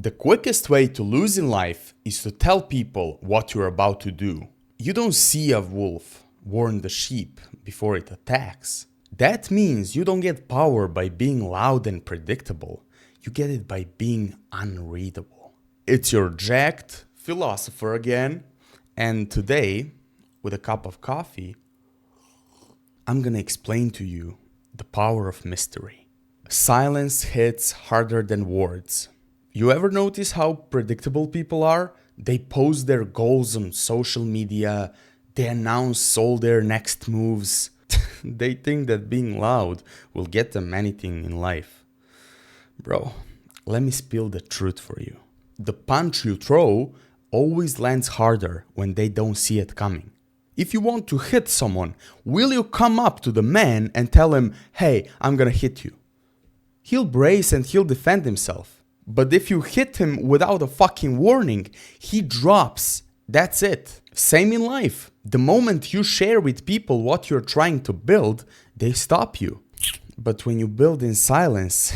The quickest way to lose in life is to tell people what you're about to do. You don't see a wolf warn the sheep before it attacks. That means you don't get power by being loud and predictable. You get it by being unreadable. It's your jacked philosopher again, and today, with a cup of coffee, I'm gonna explain to you the power of mystery. Silence hits harder than words. You ever notice how predictable people are? They post their goals on social media, they announce all their next moves. They think that being loud will get them anything in life. Bro, let me spill the truth for you. The punch you throw always lands harder when they don't see it coming. If you want to hit someone, will you come up to the man and tell him, "Hey, I'm gonna hit you"? He'll brace and he'll defend himself. But if you hit him without a fucking warning, he drops. That's it. Same in life. The moment you share with people what you're trying to build, they stop you. But when you build in silence,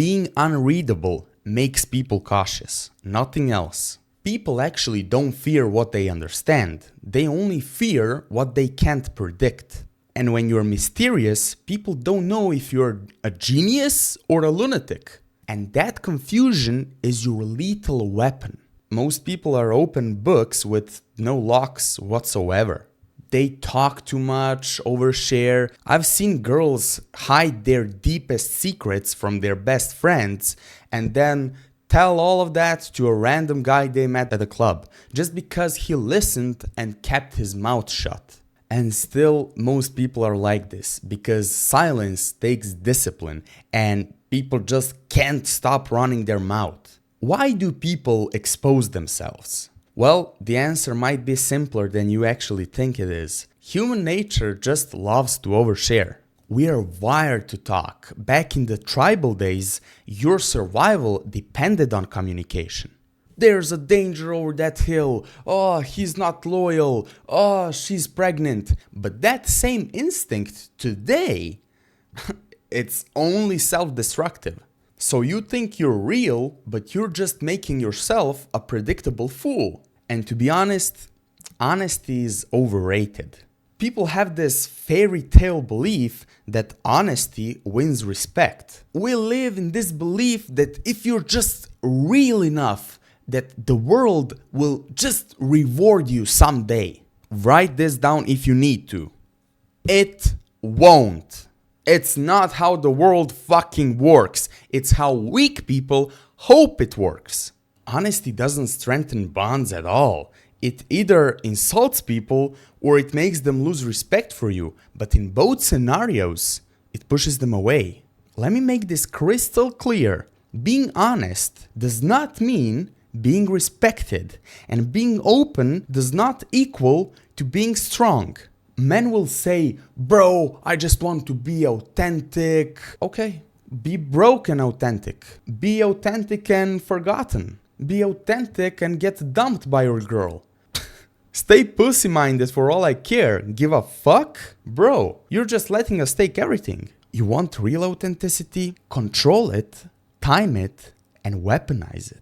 being unreadable makes people cautious. Nothing else. People actually don't fear what they understand. They only fear what they can't predict. And when you're mysterious, people don't know if you're a genius or a lunatic. And that confusion is your lethal weapon. Most people are open books with no locks whatsoever. They talk too much, overshare. I've seen girls hide their deepest secrets from their best friends and then tell all of that to a random guy they met at a club just because he listened and kept his mouth shut. And still, most people are like this because silence takes discipline and people just can't stop running their mouth. Why do people expose themselves? Well, the answer might be simpler than you actually think it is. Human nature just loves to overshare. We are wired to talk. Back in the tribal days, your survival depended on communication. There's a danger over that hill. Oh, he's not loyal. Oh, she's pregnant. But that same instinct today, it's only self-destructive. So you think you're real, but you're just making yourself a predictable fool. And to be honest, honesty is overrated. People have this fairy tale belief that honesty wins respect. We live in this belief that if you're just real enough, that the world will just reward you someday. Write this down if you need to. It won't. It's not how the world fucking works. It's how weak people hope it works. Honesty doesn't strengthen bonds at all. It either insults people or it makes them lose respect for you. But in both scenarios, it pushes them away. Let me make this crystal clear. Being honest does not mean being respected, and being open does not equal to being strong. Men will say, "Bro, I just want to be authentic." Okay, be broken authentic. Be authentic and forgotten. Be authentic and get dumped by your girl. Stay pussy-minded for all I care. Give a fuck? Bro, you're just letting us take everything. You want real authenticity? Control it, time it, and weaponize it.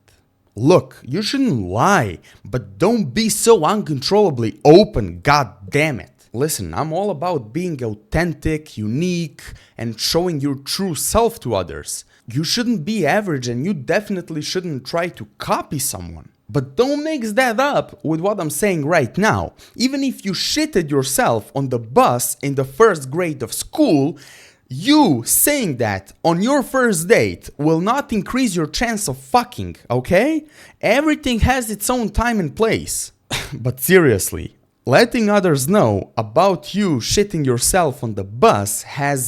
Look, you shouldn't lie, but don't be so uncontrollably open, god damn it. Listen, I'm all about being authentic, unique, and showing your true self to others. You shouldn't be average and you definitely shouldn't try to copy someone. But don't mix that up with what I'm saying right now. Even if you shitted yourself on the bus in the first grade of school, you saying that on your first date will not increase your chance of fucking, okay? Everything has its own time and place. But seriously, letting others know about you shitting yourself on the bus has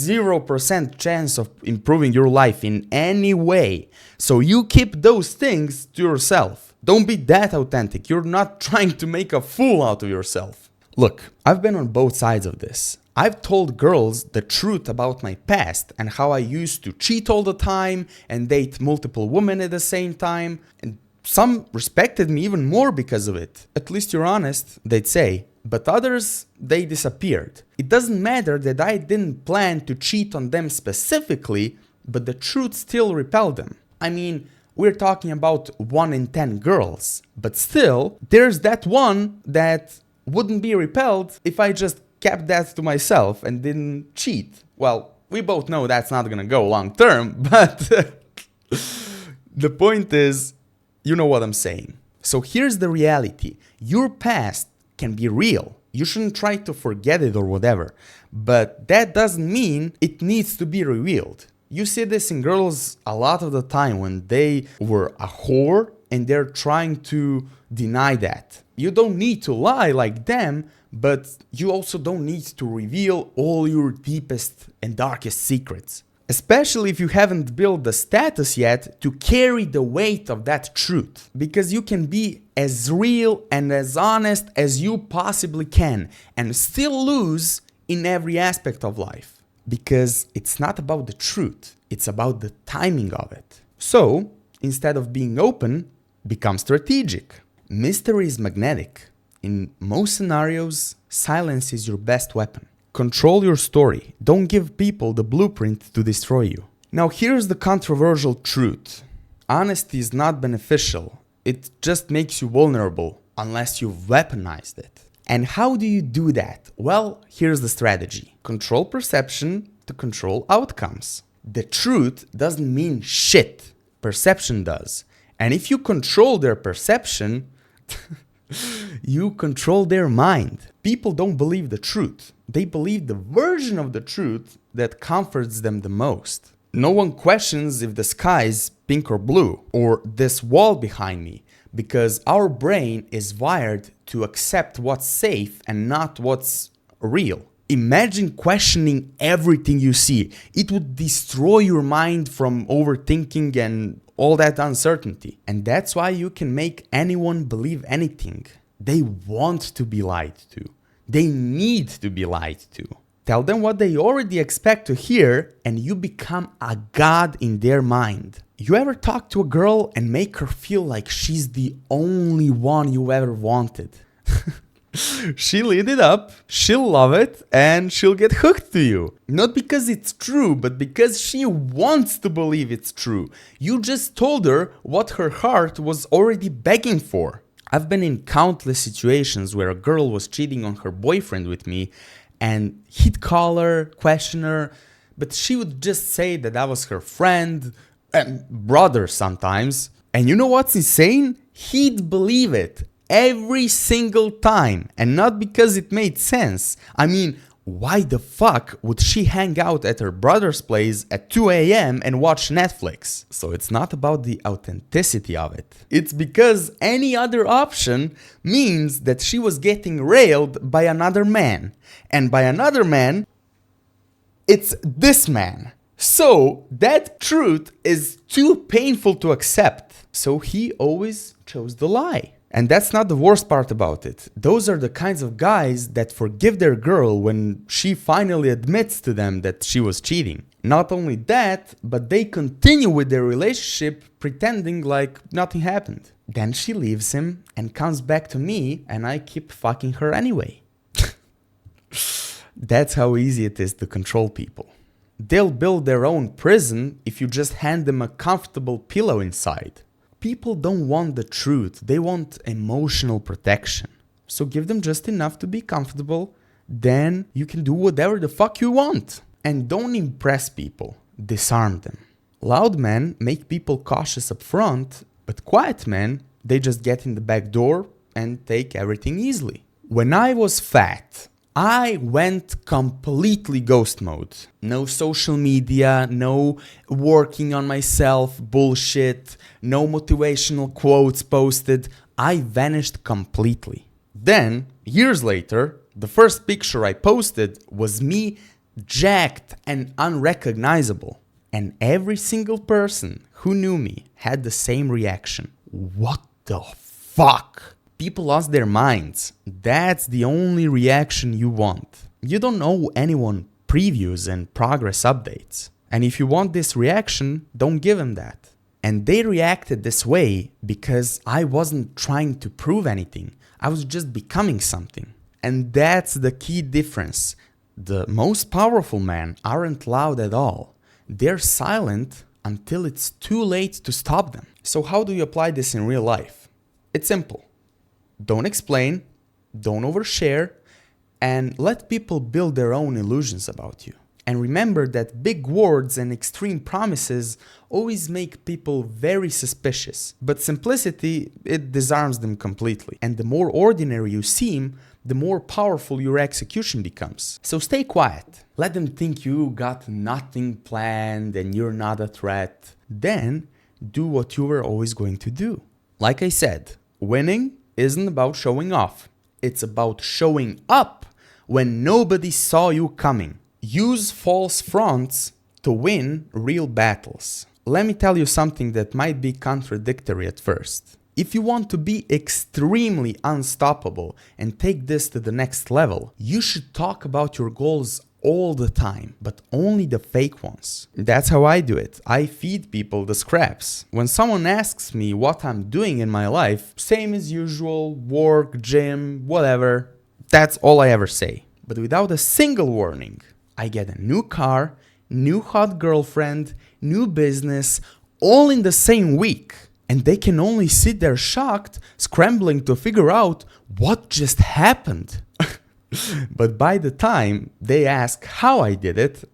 0% chance of improving your life in any way. So you keep those things to yourself. Don't be that authentic. You're not trying to make a fool out of yourself. Look, I've been on both sides of this. I've told girls the truth about my past and how I used to cheat all the time and date multiple women at the same time. And some respected me even more because of it. At least you're honest, they'd say. But others, they disappeared. It doesn't matter that I didn't plan to cheat on them specifically, but the truth still repelled them. I mean, we're talking about 1 in 10 girls, but still, there's that one that wouldn't be repelled if I just kept that to myself and didn't cheat. Well, we both know that's not gonna go long term, but the point is, you know what I'm saying. So here's the reality. Your past can be real. You shouldn't try to forget it or whatever, but that doesn't mean it needs to be revealed. You see this in girls a lot of the time when they were a whore and they're trying to deny that. You don't need to lie like them, but you also don't need to reveal all your deepest and darkest secrets. Especially if you haven't built the status yet to carry the weight of that truth. Because you can be as real and as honest as you possibly can and still lose in every aspect of life. Because it's not about the truth, it's about the timing of it. So, instead of being open, become strategic. Mystery is magnetic. In most scenarios, silence is your best weapon. Control your story. Don't give people the blueprint to destroy you. Now here's the controversial truth. Honesty is not beneficial. It just makes you vulnerable unless you've weaponized it. And how do you do that? Well, here's the strategy. Control perception to control outcomes. The truth doesn't mean shit. Perception does. And if you control their perception, you control their mind. People don't believe the truth. They believe the version of the truth that comforts them the most. No one questions if the sky is pink or blue, or this wall behind me, because our brain is wired to accept what's safe and not what's real. Imagine questioning everything you see. It would destroy your mind from overthinking and all that uncertainty. And that's why you can make anyone believe anything. They want to be lied to. They need to be lied to. Tell them what they already expect to hear and you become a god in their mind. You ever talk to a girl and make her feel like she's the only one you ever wanted? She'll eat it up, she'll love it, and she'll get hooked to you. Not because it's true, but because she wants to believe it's true. You just told her what her heart was already begging for. I've been in countless situations where a girl was cheating on her boyfriend with me, and he'd call her, question her, but she would just say that I was her friend and brother sometimes. And you know what's insane? He'd believe it every single time, and not because it made sense. I mean, why the fuck would she hang out at her brother's place at 2 a.m. and watch Netflix? So it's not about the authenticity of it. It's because any other option means that she was getting railed by another man. And by another man, it's this man. So that truth is too painful to accept. So he always chose the lie. And that's not the worst part about it. Those are the kinds of guys that forgive their girl when she finally admits to them that she was cheating. Not only that, but they continue with their relationship pretending like nothing happened. Then she leaves him and comes back to me and I keep fucking her anyway. That's how easy it is to control people. They'll build their own prison if you just hand them a comfortable pillow inside. People don't want the truth, they want emotional protection. So give them just enough to be comfortable, then you can do whatever the fuck you want. And don't impress people, disarm them. Loud men make people cautious up front, but quiet men, they just get in the back door and take everything easily. When I was fat, I went completely ghost mode. No social media, no working on myself bullshit, no motivational quotes posted. I vanished completely. Then, years later, the first picture I posted was me jacked and unrecognizable. And every single person who knew me had the same reaction. What the fuck? People lost their minds. That's the only reaction you want. You don't owe anyone previews and progress updates. And if you want this reaction, don't give them that. And they reacted this way because I wasn't trying to prove anything. I was just becoming something. And that's the key difference. The most powerful men aren't loud at all. They're silent until it's too late to stop them. So how do you apply this in real life? It's simple. Don't explain, don't overshare, and let people build their own illusions about you. And remember that big words and extreme promises always make people very suspicious. But simplicity, it disarms them completely. And the more ordinary you seem, the more powerful your execution becomes. So stay quiet. Let them think you got nothing planned and you're not a threat. Then do what you were always going to do. Like I said, winning isn't about showing off. It's about showing up when nobody saw you coming. Use false fronts to win real battles. Let me tell you something that might be contradictory at first. If you want to be extremely unstoppable and take this to the next level, you should talk about your goals all the time, but only the fake ones. That's how I do it. I feed people the scraps. When someone asks me what I'm doing in my life, same as usual, work, gym, whatever. That's all I ever say. But without a single warning. I get a new car, new hot girlfriend, new business, all in the same week. And they can only sit there shocked, scrambling to figure out what just happened. But by the time they ask how I did it,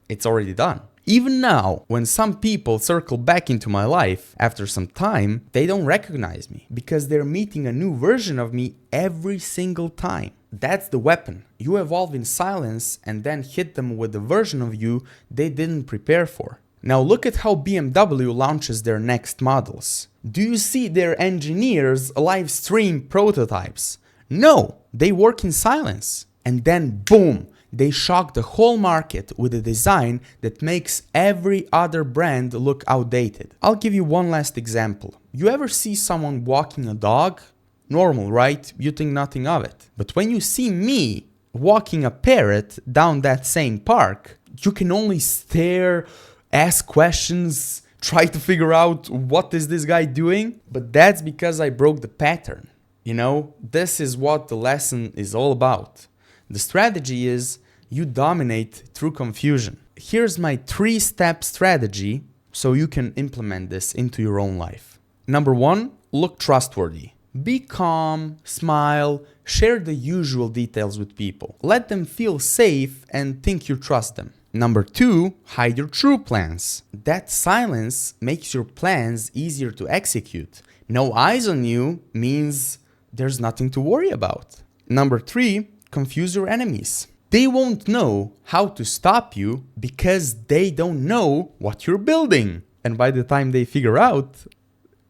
it's already done. Even now, when some people circle back into my life after some time, they don't recognize me because they're meeting a new version of me every single time. That's the weapon. You evolve in silence and then hit them with the version of you they didn't prepare for. Now look at how BMW launches their next models. Do you see their engineers live stream prototypes? No, they work in silence. And then boom, they shock the whole market with a design that makes every other brand look outdated. I'll give you one last example. You ever see someone walking a dog? Normal, right? You think nothing of it. But when you see me walking a parrot down that same park, you can only stare, ask questions, try to figure out what is this guy doing. But that's because I broke the pattern. You know, this is what the lesson is all about. The strategy is you dominate through confusion. Here's my 3-step strategy so you can implement this into your own life. Number 1, look trustworthy. Be calm, smile, share the usual details with people. Let them feel safe and think you trust them. Number 2, hide your true plans. That silence makes your plans easier to execute. No eyes on you means there's nothing to worry about. Number 3, confuse your enemies. They won't know how to stop you because they don't know what you're building. And by the time they figure out,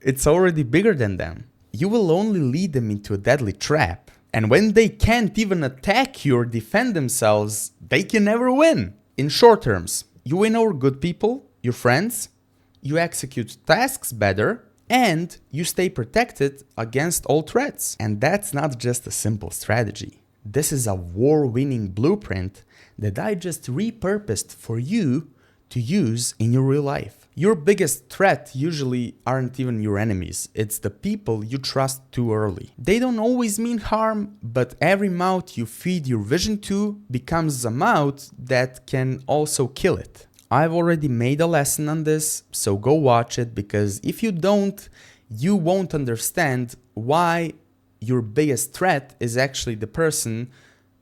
it's already bigger than them. You will only lead them into a deadly trap. And when they can't even attack you or defend themselves, they can never win. In short terms, you win over good people, your friends, you execute tasks better, and you stay protected against all threats. And that's not just a simple strategy. This is a war-winning blueprint that I just repurposed for you to use in your real life. Your biggest threat usually aren't even your enemies. It's the people you trust too early. They don't always mean harm, but every mouth you feed your vision to becomes a mouth that can also kill it. I've already made a lesson on this, so go watch it, because if you don't, you won't understand why your biggest threat is actually the person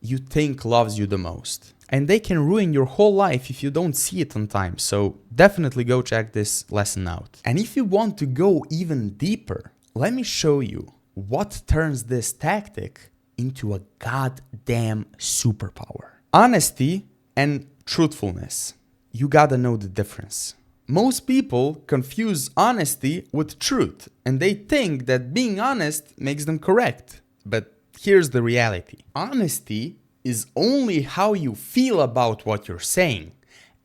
you think loves you the most. And they can ruin your whole life if you don't see it on time. So definitely go check this lesson out. And if you want to go even deeper, let me show you what turns this tactic into a goddamn superpower. Honesty and truthfulness. You gotta know the difference. Most people confuse honesty with truth, and they think that being honest makes them correct. But here's the reality. Honesty is only how you feel about what you're saying,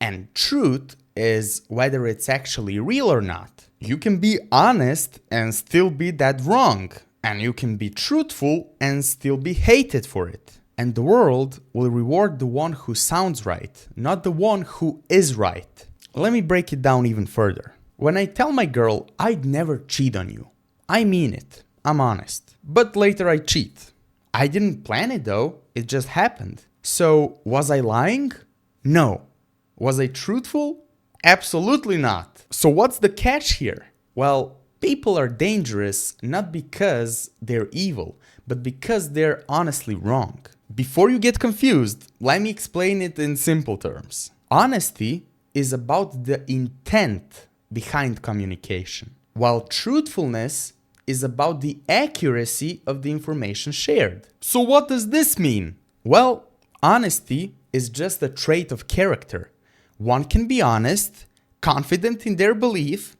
and truth is whether it's actually real or not. You can be honest and still be that wrong, and you can be truthful and still be hated for it. And the world will reward the one who sounds right, not the one who is right. Let me break it down even further. When I tell my girl I'd never cheat on you, I mean it. I'm honest. But later I cheat. I didn't plan it though, it just happened. So was I lying? No. Was I truthful? Absolutely not. So what's the catch here? Well, people are dangerous not because they're evil, but because they're honestly wrong. Before you get confused, let me explain it in simple terms. Honesty is about the intent behind communication, while truthfulness is about the accuracy of the information shared. So what does this mean? Well, honesty is just a trait of character. One can be honest, confident in their belief,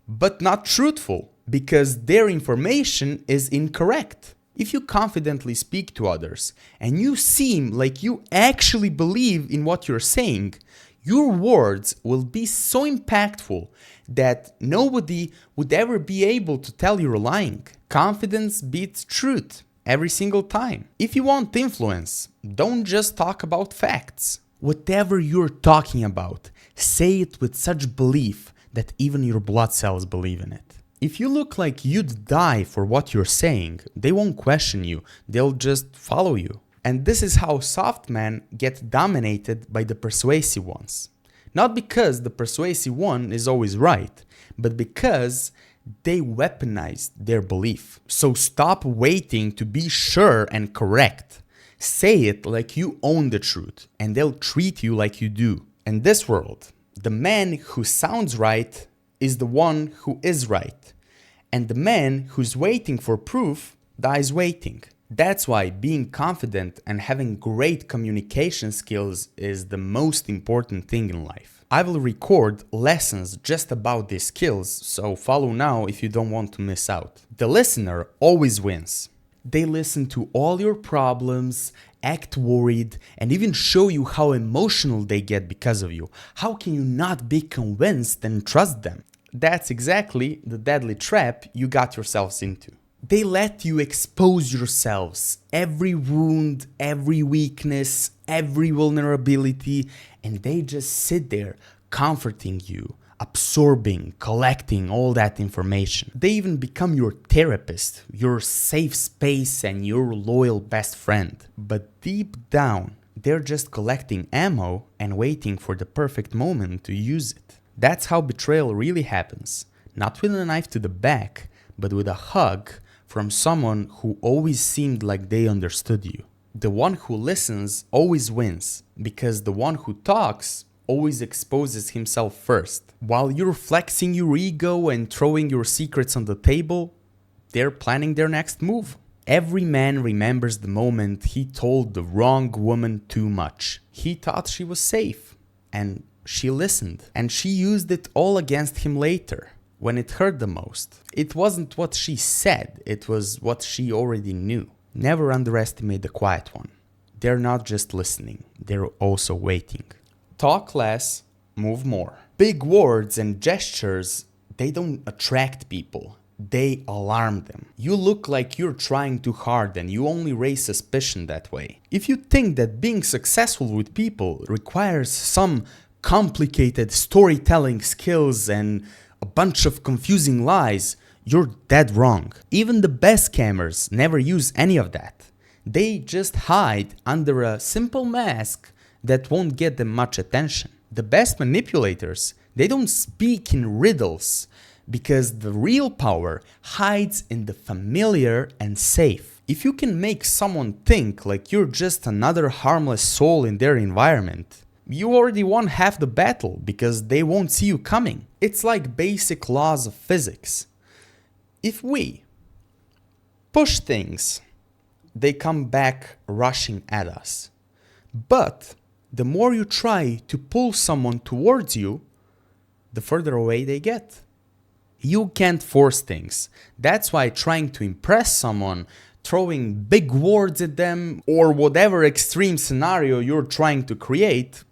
but not truthful because their information is incorrect. If you confidently speak to others and you seem like you actually believe in what you're saying, your words will be so impactful that nobody would ever be able to tell you're lying. Confidence beats truth every single time. If you want influence, don't just talk about facts. Whatever you're talking about, say it with such belief that even your blood cells believe in it. If you look like you'd die for what you're saying, they won't question you, they'll just follow you. And this is how soft men get dominated by the persuasive ones. Not because the persuasive one is always right, but because they weaponize their belief. So stop waiting to be sure and correct. Say it like you own the truth, and they'll treat you like you do. In this world, the man who sounds right is the one who is right, and the man who's waiting for proof dies waiting. That's why being confident and having great communication skills is the most important thing in life. I will record lessons just about these skills, so follow now if you don't want to miss out. The listener always wins. They listen to all your problems, act worried, and even show you how emotional they get because of you. How can you not be convinced and trust them? That's exactly the deadly trap you got yourselves into. They let you expose yourselves, every wound, every weakness, every vulnerability, and they just sit there comforting you, absorbing, collecting all that information. They even become your therapist, your safe space, and your loyal best friend. But deep down, they're just collecting ammo and waiting for the perfect moment to use it. That's how betrayal really happens. Not with a knife to the back, but with a hug from someone who always seemed like they understood you. The one who listens always wins, because the one who talks always exposes himself first. While you're flexing your ego and throwing your secrets on the table, they're planning their next move. Every man remembers the moment he told the wrong woman too much. He thought she was safe, and she listened, and she used it all against him later, when it hurt the most. It wasn't what she said, it was what she already knew. Never underestimate the quiet one. They're not just listening, they're also waiting. Talk less, move more. Big words and gestures, they don't attract people, they alarm them. You look like you're trying too hard and you only raise suspicion that way. If you think that being successful with people requires some complicated storytelling skills and a bunch of confusing lies, you're dead wrong. Even the best scammers never use any of that. They just hide under a simple mask that won't get them much attention. The best manipulators, they don't speak in riddles because the real power hides in the familiar and safe. If you can make someone think like you're just another harmless soul in their environment, you already won half the battle because they won't see you coming. It's like basic laws of physics. If we push things, they come back rushing at us. But the more you try to pull someone towards you, the further away they get. You can't force things. That's why trying to impress someone, throwing big words at them, or whatever extreme scenario you're trying to create,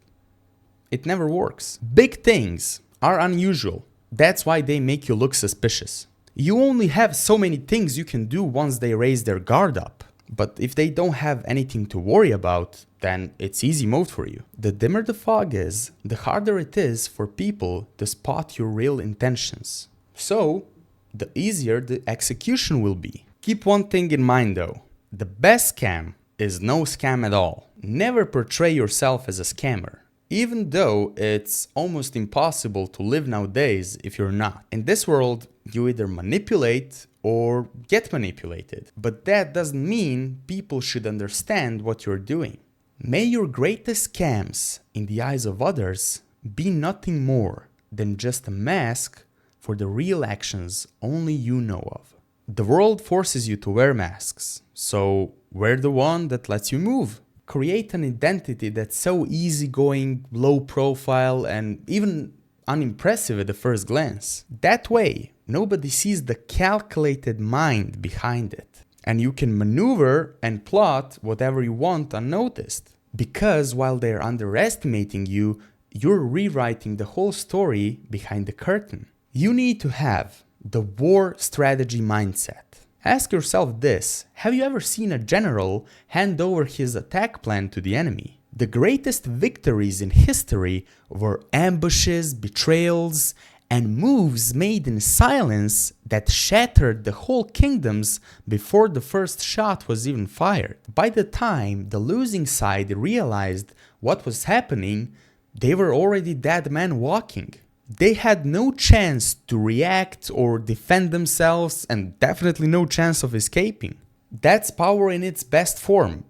it never works. Big things are unusual. That's why they make you look suspicious. You only have so many things you can do once they raise their guard up. But if they don't have anything to worry about, then it's easy mode for you. The dimmer the fog is, the harder it is for people to spot your real intentions. So, the easier the execution will be. Keep one thing in mind though. The best scam is no scam at all. Never portray yourself as a scammer. even though it's almost impossible to live nowadays if you're not. In this world, you either manipulate or get manipulated. But that doesn't mean people should understand what you're doing. May your greatest scams in the eyes of others be nothing more than just a mask for the real actions only you know of. The world forces you to wear masks, so wear the one that lets you move. Create an identity that's so easygoing, low profile, and even unimpressive at the first glance. That way, nobody sees the calculated mind behind it. And you can maneuver and plot whatever you want unnoticed. Because while they're underestimating you, you're rewriting the whole story behind the curtain. You need to have the war strategy mindset. Ask yourself this: have you ever seen a general hand over his attack plan to the enemy? The greatest victories in history were ambushes, betrayals, and moves made in silence that shattered the whole kingdoms before the first shot was even fired. By the time the losing side realized what was happening, they were already dead men walking. They had no chance to react or defend themselves, and definitely no chance of escaping. That's power in its best form,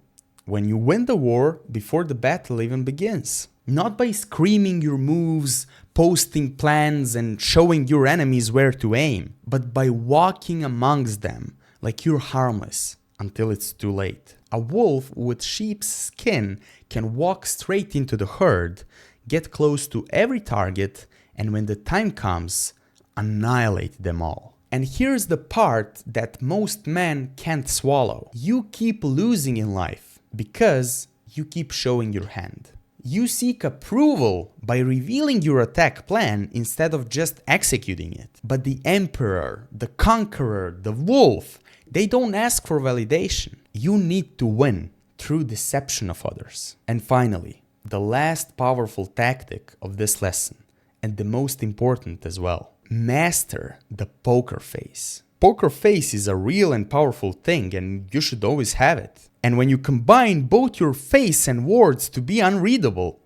when you win the war before the battle even begins. Not by screaming your moves, posting plans, and showing your enemies where to aim, but by walking amongst them like you're harmless until it's too late. A wolf with sheep's skin can walk straight into the herd, get close to every target, and when the time comes, annihilate them all. And here's the part that most men can't swallow. You keep losing in life because you keep showing your hand. You seek approval by revealing your attack plan instead of just executing it. But the emperor, the conqueror, the wolf, they don't ask for validation. You need to win through deception of others. And finally, the last powerful tactic of this lesson, and the most important as well: master the poker face. Poker face is a real and powerful thing, and you should always have it. And when you combine both your face and words to be unreadable,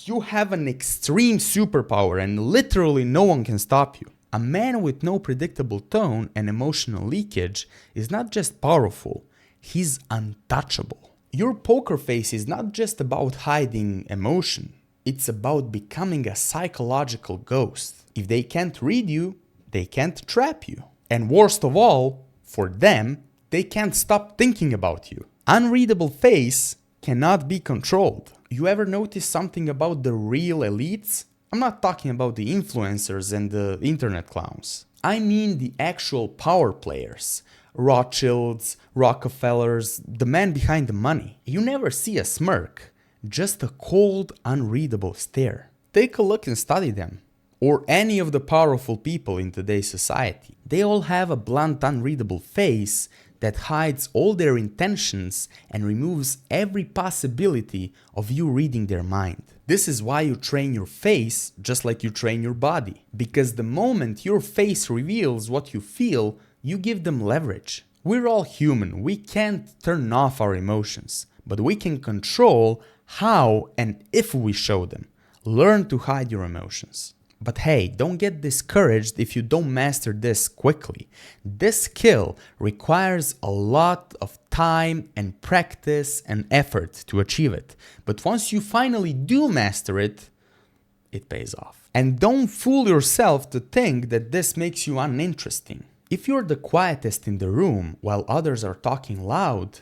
you have an extreme superpower and literally no one can stop you. A man with no predictable tone and emotional leakage is not just powerful, he's untouchable. Your poker face is not just about hiding emotion. It's about becoming a psychological ghost. If they can't read you, they can't trap you. And worst of all, for them, they can't stop thinking about you. Unreadable face cannot be controlled. You ever notice something about the real elites? I'm not talking about the influencers and the internet clowns. I mean the actual power players. Rothschilds, Rockefellers, the man behind the money. You never see a smirk. Just a cold, unreadable stare. Take a look and study them. Or any of the powerful people in today's society. They all have a blunt, unreadable face that hides all their intentions and removes every possibility of you reading their mind. This is why you train your face just like you train your body. Because the moment your face reveals what you feel, you give them leverage. We're all human. We can't turn off our emotions, but we can control how and if we show them. Learn to hide your emotions. But hey, don't get discouraged if you don't master this quickly. This skill requires a lot of time and practice and effort to achieve it. But once you finally do master it, it pays off. And don't fool yourself to think that this makes you uninteresting. If you're the quietest in the room while others are talking loud,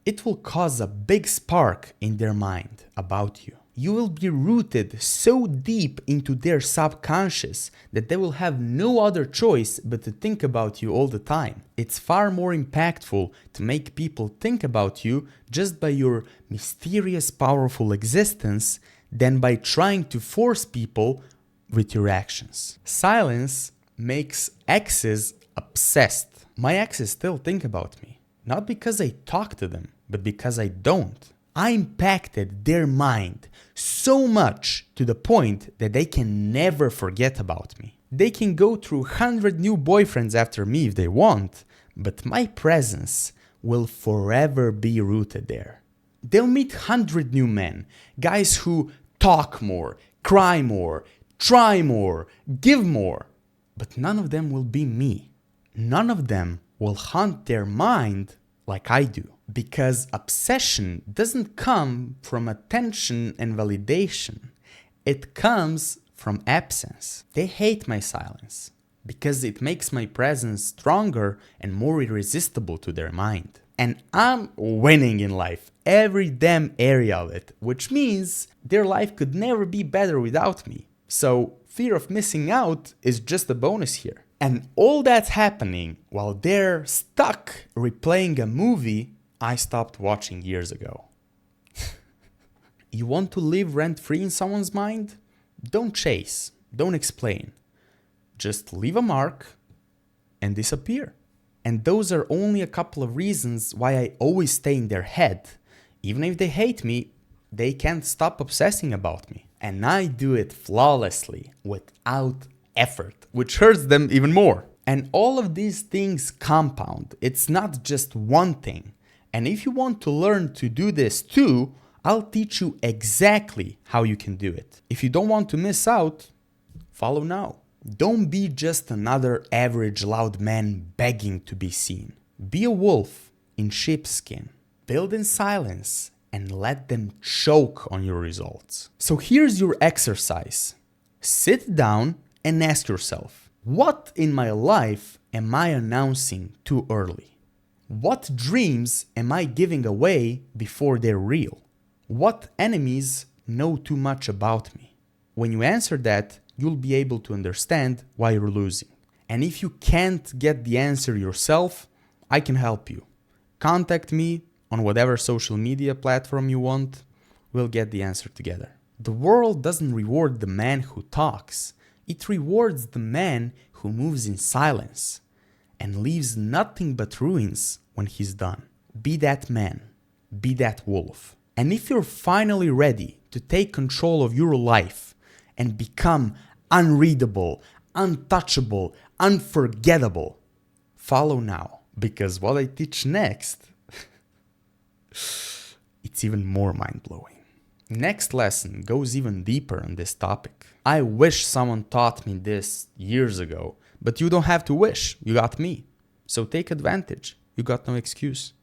it will cause a big spark in their mind about you. You will be rooted so deep into their subconscious that they will have no other choice but to think about you all the time. It's far more impactful to make people think about you just by your mysterious, powerful existence than by trying to force people with your actions. Silence makes exes obsessed. My exes still think about me. Not because I talk to them, but because I don't. I impacted their mind so much to the point that they can never forget about me. They can go through 100 new boyfriends after me if they want, but my presence will forever be rooted there. They'll meet 100 new men, guys who talk more, cry more, try more, give more. But none of them will be me. None of them will hunt their mind like I do. Because obsession doesn't come from attention and validation. It comes from absence. They hate my silence because it makes my presence stronger and more irresistible to their mind. And I'm winning in life, every damn area of it, which means their life could never be better without me. So fear of missing out is just a bonus here. And all that's happening while they're stuck replaying a movie I stopped watching years ago. You want to live rent-free in someone's mind? Don't chase, don't explain. Just leave a mark and disappear. And those are only a couple of reasons why I always stay in their head. Even if they hate me, they can't stop obsessing about me. And I do it flawlessly, without effort, which hurts them even more. And all of these things compound. It's not just one thing. And if you want to learn to do this too, I'll teach you exactly how you can do it. If you don't want to miss out, follow now. Don't be just another average loud man begging to be seen. Be a wolf in sheepskin. Build in silence and let them choke on your results. So here's your exercise. Sit down and ask yourself, what in my life am I announcing too early? What dreams am I giving away before they're real? What enemies know too much about me? When you answer that, you'll be able to understand why you're losing. And if you can't get the answer yourself, I can help you. Contact me on whatever social media platform you want. We'll get the answer together. The world doesn't reward the man who talks. It rewards the man who moves in silence and leaves nothing but ruins when he's done. Be that man. Be that wolf. And if you're finally ready to take control of your life and become unreadable, untouchable, unforgettable, follow now. Because what I teach next, it's even more mind-blowing. Next lesson goes even deeper on this topic. I wish someone taught me this years ago, but you don't have to wish. You got me. So take advantage. You got no excuse.